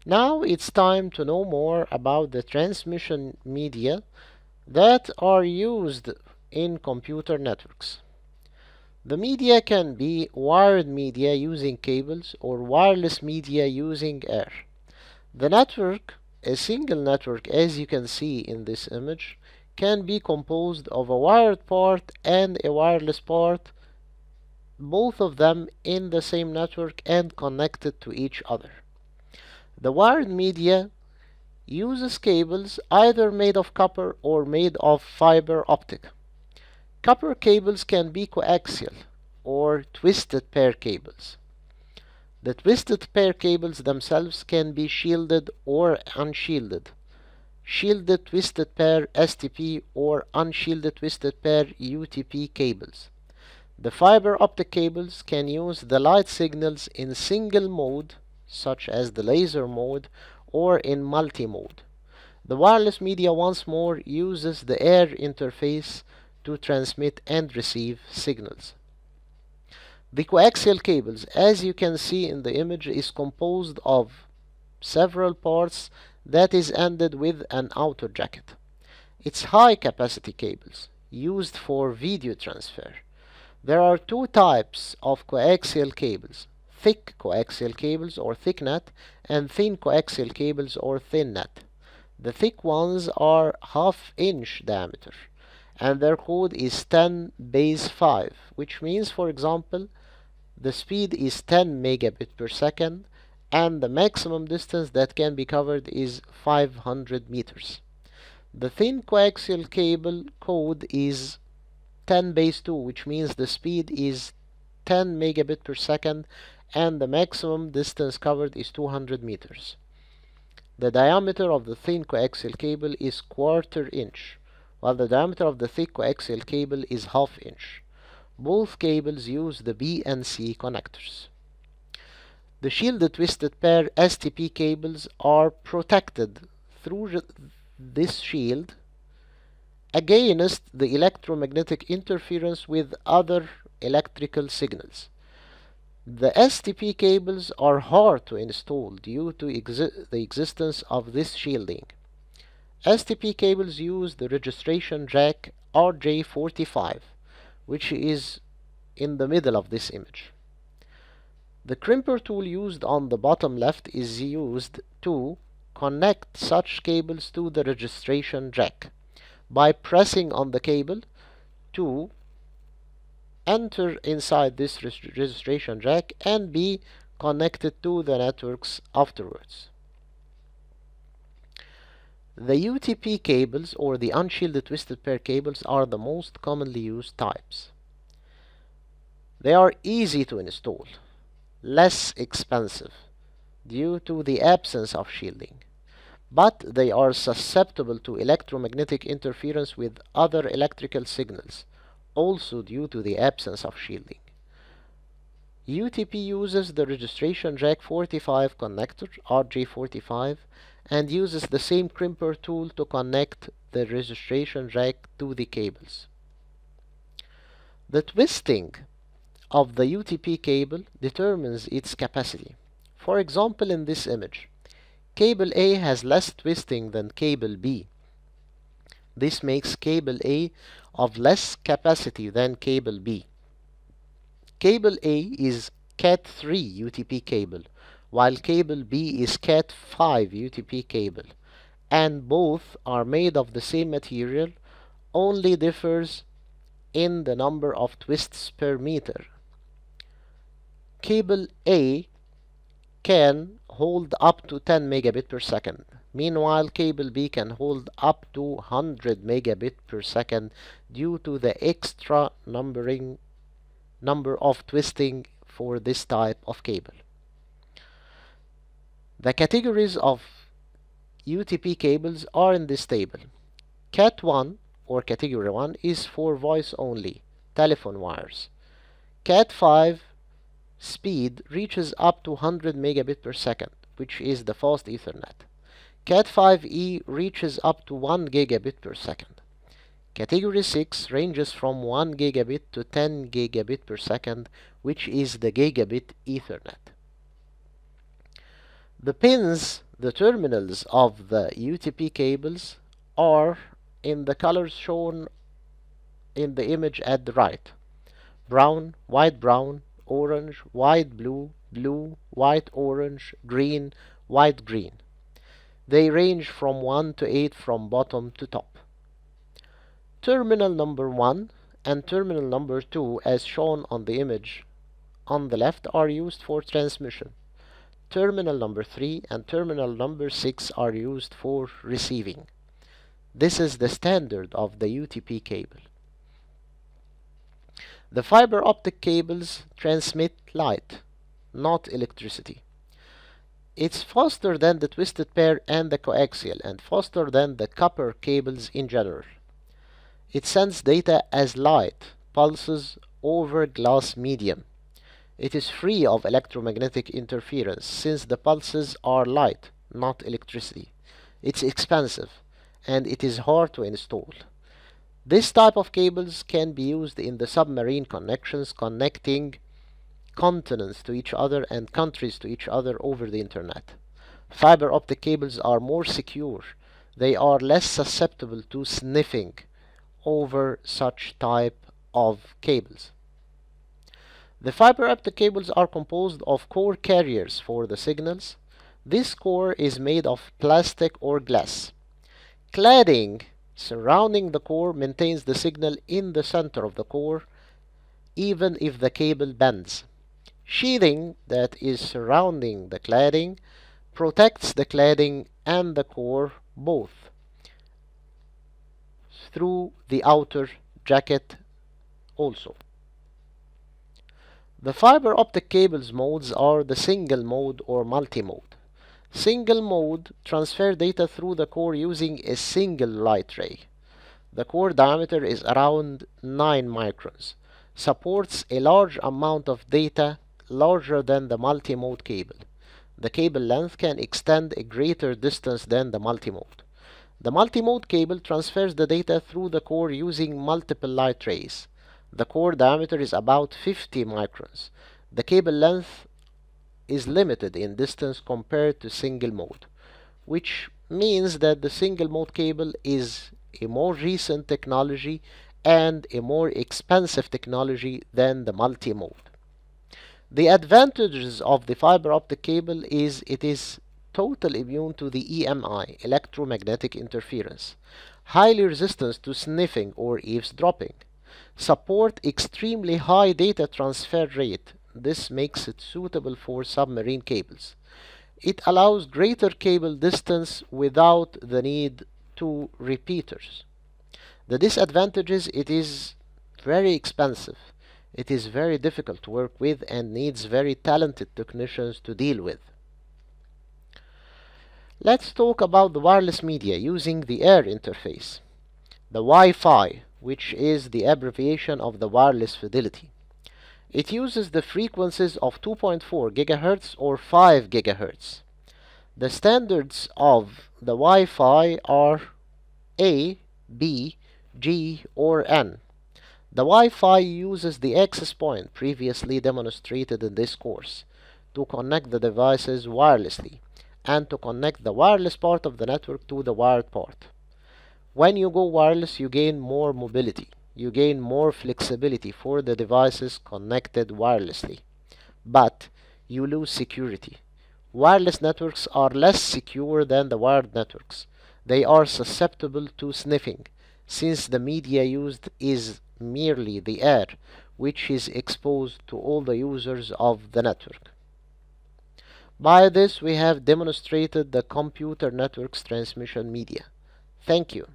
Now it's time to know more about the transmission media that are used in computer networks. The media can be wired media using cables or wireless media using air. The network, a single network as you can see in this image, can be composed of a wired part and a wireless part, both of them in the same network and connected to each other. The wired media uses cables either made of copper or made of fiber optic. Copper cables can be coaxial or twisted pair cables. The twisted pair cables themselves can be shielded or unshielded. Shielded twisted pair STP or unshielded twisted pair UTP cables. The fiber optic cables can use the light signals in single mode, such as the laser mode, or in multi-mode. The wireless media once more uses the air interface to transmit and receive signals. The coaxial cables, as you can see in the image, is composed of several parts that is ended with an outer jacket. It's high capacity cables used for video transfer. There are two types of coaxial cables: thick coaxial cables or thick net and thin coaxial cables or thin net. The thick ones are half-inch diameter and their code is 10 base 5, which means, for example, the speed is 10 megabit per second and the maximum distance that can be covered is 500 meters. The thin coaxial cable code is 10 base 2, which means the speed is 10 megabit per second and the maximum distance covered is 200 meters. The diameter of the thin coaxial cable is quarter inch, while the diameter of the thick coaxial cable is half inch. Both cables use the B and C connectors. The shielded twisted pair STP cables are protected through this shield against the electromagnetic interference with other electrical signals. The STP cables are hard to install due to the existence of this shielding. STP cables use the registration jack RJ45, which is in the middle of this image. The crimper tool used on the bottom left is used to connect such cables to the registration jack by pressing on the cable to enter inside this registration jack and be connected to the networks afterwards. The UTP cables, or the unshielded twisted pair cables, are the most commonly used types. They are easy to install, less expensive due to the absence of shielding, but they are susceptible to electromagnetic interference with other electrical signals, also due to the absence of shielding. UTP uses the registration jack 45 connector, RJ45, and uses the same crimper tool to connect the registration jack to the cables. The twisting of the UTP cable determines its capacity. For example, in this image, cable A has less twisting than cable B. This makes cable A of less capacity than cable B. Cable A is Cat3 UTP cable, while cable B is Cat5 UTP cable, and both are made of the same material, only differs in the number of twists per meter. Cable A can hold up to 10 megabit per second. Meanwhile, cable B can hold up to 100 megabit per second due to the extra number of twisting for this type of cable. The categories of UTP cables are in this table. Cat 1 or category 1 is for voice only, telephone wires. Cat 5 speed reaches up to 100 megabit per second, which is the fast Ethernet. Cat 5e reaches up to 1 gigabit per second. Category 6 ranges from 1 gigabit to 10 gigabit per second, which is the gigabit Ethernet. The pins The terminals of the UTP cables are in the colors shown in the image at the right: brown, orange, white, blue, white, orange, green, white, green. They range from 1 to 8 from bottom to top. Terminal number 1 and terminal number 2, as shown on the image on the left, are used for transmission. Terminal number 3 and terminal number 6 are used for receiving. This is the standard of the UTP cable. The fiber optic cables transmit light, not electricity. It's faster than the twisted pair and the coaxial, and faster than the copper cables in general. It sends data as light pulses over glass medium. It is free of electromagnetic interference since the pulses are light, not electricity. It's expensive and it is hard to install. This type of cables can be used in the submarine connections, connecting continents to each other and countries to each other over the internet. Fiber optic cables are more secure. They are less susceptible to sniffing over such type of cables. The fiber optic cables are composed of core carriers for the signals. This core is made of plastic or glass. Cladding surrounding the core maintains the signal in the center of the core, even if the cable bends. Sheathing that is surrounding the cladding protects the cladding and the core both through the outer jacket also. The fiber optic cables modes are the single mode or multi-mode. Single mode transfer data through the core using a single light ray. The core diameter is around 9 microns. Supports a large amount of data, larger than the multi-mode cable. The cable length can extend a greater distance than the multi-mode. The multi-mode cable transfers the data through the core using multiple light rays. The core diameter is about 50 microns. The cable length is limited in distance compared to single mode, which means that the single mode cable is a more recent technology and a more expensive technology than the multi-mode. The advantages of the fiber optic cable is it is totally immune to the EMI, electromagnetic interference, highly resistant to sniffing or eavesdropping, support extremely high data transfer rate. This makes it suitable for submarine cables. It allows greater cable distance without the need to repeaters. The disadvantages: it is very expensive. It is very difficult to work with and needs very talented technicians to deal with. Let's talk about the wireless media using the air interface. The Wi-Fi, which is the abbreviation of the wireless fidelity. It uses the frequencies of 2.4 GHz or 5 GHz. The standards of the Wi-Fi are A, B, G, or N. The Wi-Fi uses the access point previously demonstrated in this course to connect the devices wirelessly and to connect the wireless part of the network to the wired part. When you go wireless, you gain more mobility. You gain more flexibility for the devices connected wirelessly, but you lose security. Wireless networks are less secure than the wired networks. They are susceptible to sniffing, since the media used is merely the air, which is exposed to all the users of the network. By this, we have demonstrated the computer networks transmission media. Thank you.